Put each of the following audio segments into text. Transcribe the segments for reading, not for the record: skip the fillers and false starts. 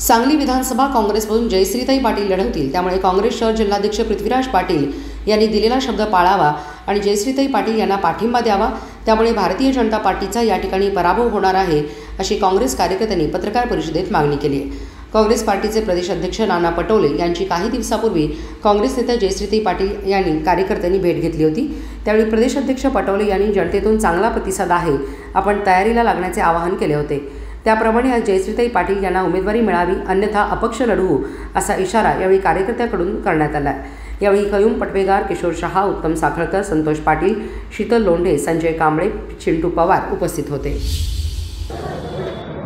सांगली विधानसभा काँग्रेसमधून जयश्रीताई पाटील लढवतील, त्यामुळे काँग्रेस शहर जिल्हाध्यक्ष पृथ्वीराज पाटील यांनी दिलेला शब्द पाळावा आणि जयश्रीताई पाटील यांना पाठिंबा द्यावा। त्यामुळे भारतीय जनता पार्टीचा या ठिकाणी पराभव होणार आहे, अशी काँग्रेस कार्यकर्त्यांनी पत्रकार परिषदेत मागणी केली आहे। काँग्रेस पार्टीचे प्रदेश अध्यक्ष नाना पटोले यांची काही दिवसापूर्वी काँग्रेस नेत्या जयश्रीताई पाटील यांनी कार्यकर्त्यांनी भेट घेतली होती। त्यावेळी प्रदेश अध्यक्ष पटोले यांनी जनतेतून चांगला प्रतिसाद आहे, आपण तयारीला लागण्याचे आवाहन केले होते। त्याप्रमाणे आज जयश्रीताई पाटील यांना उमेदवारी मिळावी, अन्यथा अपक्ष लढवू असा इशारा यावेळी कार्यकर्त्यांकडून करण्यात आला। यावेळी कयूम पटवेगार, किशोर शहा, उत्तम साखळकर, संतोष पाटील, शीतल लोंढे, संजय कांबळे, चिंटू पवार उपस्थित होते।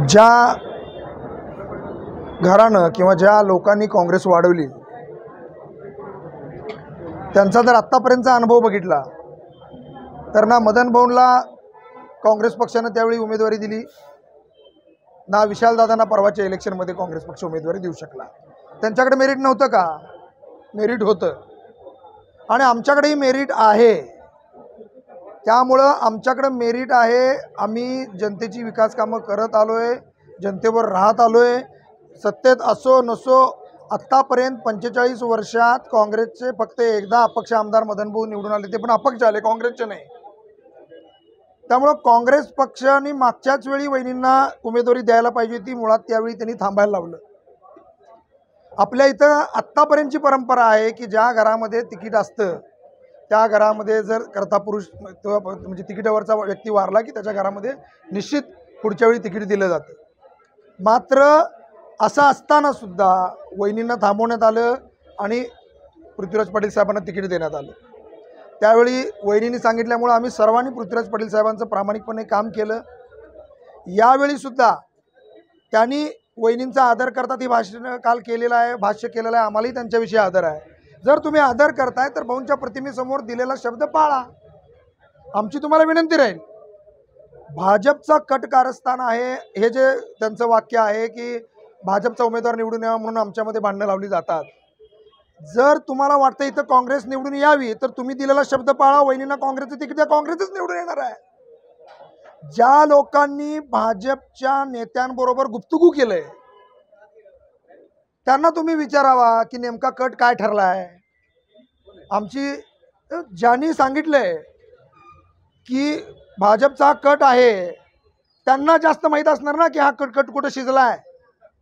ज्या घरानं किंवा ज्या लोकांनी काँग्रेस वाढवली त्यांचा जर आत्तापर्यंतचा अनुभव बघितला तर ना मदन भाऊंना काँग्रेस पक्षानं त्यावेळी उमेदवारी दिली, ना विशालदादांना परवाच्या इलेक्शनमध्ये काँग्रेस पक्ष उमेदवारी देऊ शकला। त्यांच्याकडे मेरिट नव्हतं का? मेरिट होतं, आणि आमच्याकडेही मेरिट आहे। त्यामुळं आमच्याकडे मेरिट आहे, आम्ही जनतेची विकास कामं करत आलो आहे, जनतेवर राहत आलो आहे। सत्तेत असो नसो, आत्तापर्यंत 45 वर्षात काँग्रेसचे फक्त एकदा अपक्ष आमदार मदन भाऊ निवडून आले, ते पण अपक्ष आले, काँग्रेसचे नाही। त्यामुळं काँग्रेस पक्षाने मागच्याच वेळी वहिनींना उमेदवारी द्यायला पाहिजे होती, मुळात त्यावेळी त्यांनी थांबायला लावलं। आपल्या इथं आत्तापर्यंतची परंपरा आहे की ज्या घरामध्ये तिकीट असतं त्या घरामध्ये जर कर्ता पुरुष म्हणजे तिकिटावरचा व्यक्ती वारला की त्याच्या घरामध्ये निश्चित पुढच्या वेळी तिकीट दिलं जातं। मात्र असं असताना सुद्धा वहिनींना थांबवण्यात आलं आणि पृथ्वीराज पाटील साहेबांना तिकीट देण्यात आलं। त्यावेळी वहिनींनी सांगितल्यामुळे आम्ही सर्वांनी पृथ्वीराज पाटील साहेबांचं प्रामाणिकपणे काम केलं। यावेळी सुद्धा त्यांनी वहिनींचा आदर करतात, ही भाषण काल केलेलं आहे, भाष्य केलेलं आहे, आम्हालाही त्यांच्याविषयी आदर आहे। जर तुम्ही आदर करताय तर भाऊंच्या प्रतिमेसमोर दिलेला शब्द पाळा, आमची तुम्हाला विनंती राहील। भाजपचा कट कारस्थान आहे हे जे त्यांचं वाक्य आहे की भाजपचा उमेदवार निवडून यावा म्हणून आमच्यामध्ये भांडणं लावली जातात। जर तुम्हाला वाटतं इथं काँग्रेस निवडून यावी तर तुम्ही दिलेला शब्द पाळा, वहिनींना काँग्रेसचं तिकीट द्या, काँग्रेसच निवडून येणार आहे। ज्या लोकांनी भाजपच्या नेत्यांबरोबर गुप्तगू केलंय त्यांना तुम्ही विचारावा की नेमका कट काय ठरला आहे। आमची ज्यांनी सांगितलंय की भाजपचा कट आहे त्यांना जास्त माहीत असणार ना की हा कट कुठं शिजला आहे,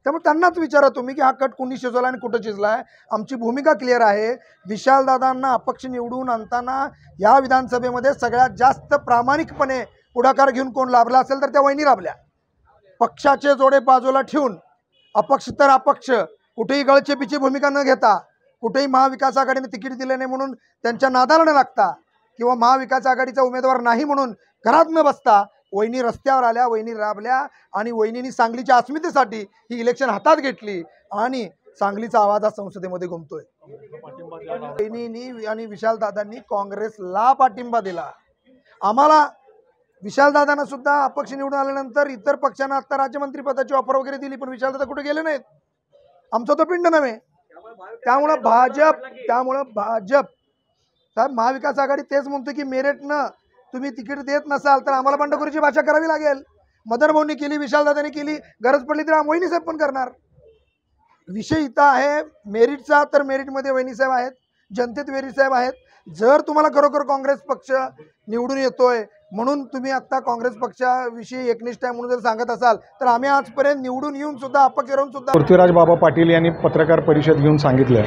त्यामुळे त्यांनाच विचारा तुम्ही की हा कट कुणी शिजवला आणि कुठं शिजला आहे। आमची भूमिका क्लिअर आहे। विशालदादांना अपक्ष निवडून आणताना या विधानसभेमध्ये सगळ्यात जास्त प्रामाणिकपणे पुढाकार घेऊन कोण लाभला असेल तर त्या वहिनी लाभल्या। पक्षाचे जोडे बाजूला ठेवून अपक्ष तर अपक्ष, कुठेही गळचेपीची भूमिका न घेता, कुठेही महाविकास आघाडीने तिकीट दिले नाही म्हणून त्यांच्या नादाला न लागता किंवा महाविकास आघाडीचा उमेदवार नाही म्हणून घरात न बसता वहिनी रस्त्यावर आल्या, वहिनी राबल्या आणि वहिनींनी सांगलीच्या अस्मितेसाठी ही इलेक्शन हातात घेतली आणि सांगलीचा आवाज आज संसदेमध्ये घुमतोय। वहिनींनी आणि विशालदादांनी काँग्रेसला पाठिंबा दिला। आम्हाला विशालदादांना सुद्धा अपक्ष निवडून आल्यानंतर इतर पक्षांना आता राज्यमंत्री पदाची ऑफर वगैरे दिली, पण विशालदादा कुठे गेले नाहीत, आमचा तो पिंड नव्हे। त्यामुळे भाजप महाविकास आघाडी तेच म्हणतो की मेरिटनं तुम्ही तिकीट देत नसाल तर आम्हाला बंडखोरीची भाषा करावी लागेल। मदन भाऊंनी केली, विशालदादांनी केली, गरज पडली तर वहिनी साहेब पण करणार। विषय इथं आहे मेरिटचा, तर मेरिटमध्ये वहिनी साहेब आहेत, जनतेत वहिनी साहेब आहेत। जर तुम्हाला खरोखर काँग्रेस पक्ष निवडून येतोय म्हणून तुम्ही आता काँग्रेस पक्षाविषयी एकनिष्ठ आहे म्हणून जर सांगत असाल तर आम्ही आजपर्यंत निवडून येऊन सुद्धा अपक्ष राहून सुद्धा। पृथ्वीराज बाबा पाटील यांनी पत्रकार परिषद घेऊन सांगितलं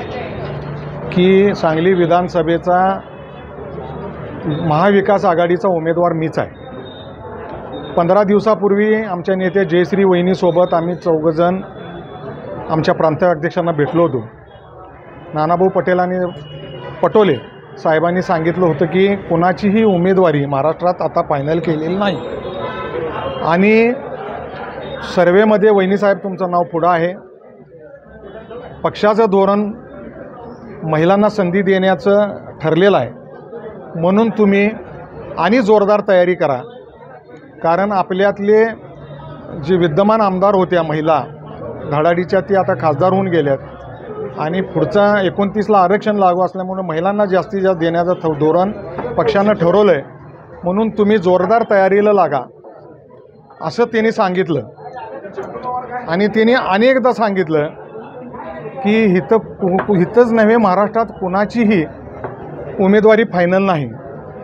की सांगली विधानसभेचा महाविकास आघाडीचा उमेदवार मीच आहे। 15 दिवसापूर्वी आमच्या नेते जयश्री वहिनीसोबत आम्ही 4 जण आमच्या प्रांतीय अध्यक्षांना भेटलो होतो। नानाभाऊ पटेल आणि पटोले साहेबांनी सांगितलं होतं की कोणाचीही उमेदवारी महाराष्ट्रात आता फायनल केलेली नाही आणि सर्वेमध्ये वहिनीसाहेब तुमचं नाव पुढं आहे। पक्षाचं धोरण महिलांना संधी देण्याचं ठरलेलं आहे, म्हणून तुम्ही आणि जोरदार तयारी करा, कारण आपल्यातले जे विद्यमान आमदार होत्या महिला धडाडीच्या ते आता खासदार होऊन गेल्यात आणि पुढचा 29ला आरक्षण लागू असल्यामुळे महिलांना जास्तीत जास्त देण्याचं धोरण पक्षानं ठरवलं आहे, म्हणून तुम्ही जोरदार तयारीला लागा असं त्यांनी सांगितलं। आणि तिने अनेकदा सांगितलं की इथंच नव्हे, महाराष्ट्रात कुणाचीही उमेदवारी फायनल नाही.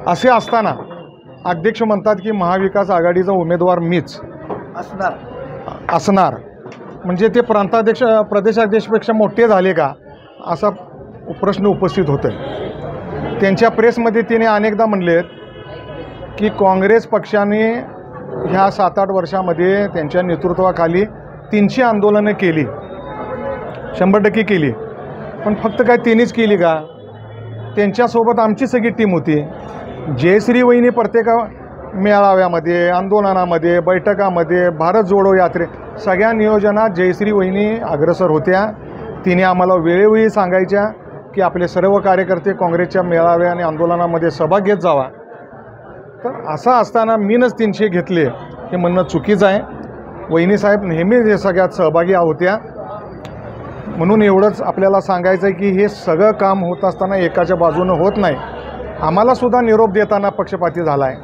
असे असताना अध्यक्ष म्हणतात की महाविकास आघाडीचा उमेदवार मीच असणार. म्हणजे ते प्रदेशाध्यक्षपेक्षा मोठे झाले का असा प्रश्न उपस्थित होतो. त्यांच्या प्रेसमध्ये तिने अनेकदा म्हणलेत की काँग्रेस पक्षाने ह्या 7-8 वर्षामध्ये त्यांच्या नेतृत्वाखाली 300 आंदोलनं केली, 100% केली. पण फक्त काय तिनेच केली का? त्यांच्यासोबत आमची सगळी टीम होती. जयश्री वहिनी प्रत्येक मेळाव्यामध्ये, आंदोलनामध्ये, बैठकामध्ये, भारत जोडो यात्रे सगळ्या नियोजनात जयश्री वहिनी अग्रेसर होत्या. तिने आम्हाला वेळोवेळी सांगायच्या की आपले सर्व कार्यकर्ते काँग्रेसच्या मेळाव्या आणि आंदोलनामध्ये सहभाग घेत जावा. तर असं असताना मीनच 300 घेतले हे म्हणणं चुकीचं आहे. वहिनीसाहेब नेहमीच हे सगळ्यात सहभागी होत्या. म्हणून एवढंच आपल्याला सांगायचं आहे की हे सगळं काम होत असताना एकाच्या बाजूनं होत नाही. आम्हालासुद्धा निरोप देताना पक्षपाती झाला आहे.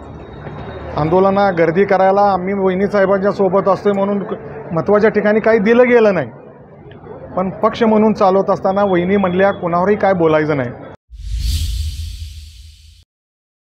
आंदोलना गर्दी करायला आम्ही वहिनीसाहेबांच्या सोबत असतो म्हणून महत्त्वाच्या ठिकाणी काही दिलं गेलं नाही. पण पक्ष म्हणून चालवत असताना वहिनी म्हणल्या कुणावरही काय बोलायचं नाही.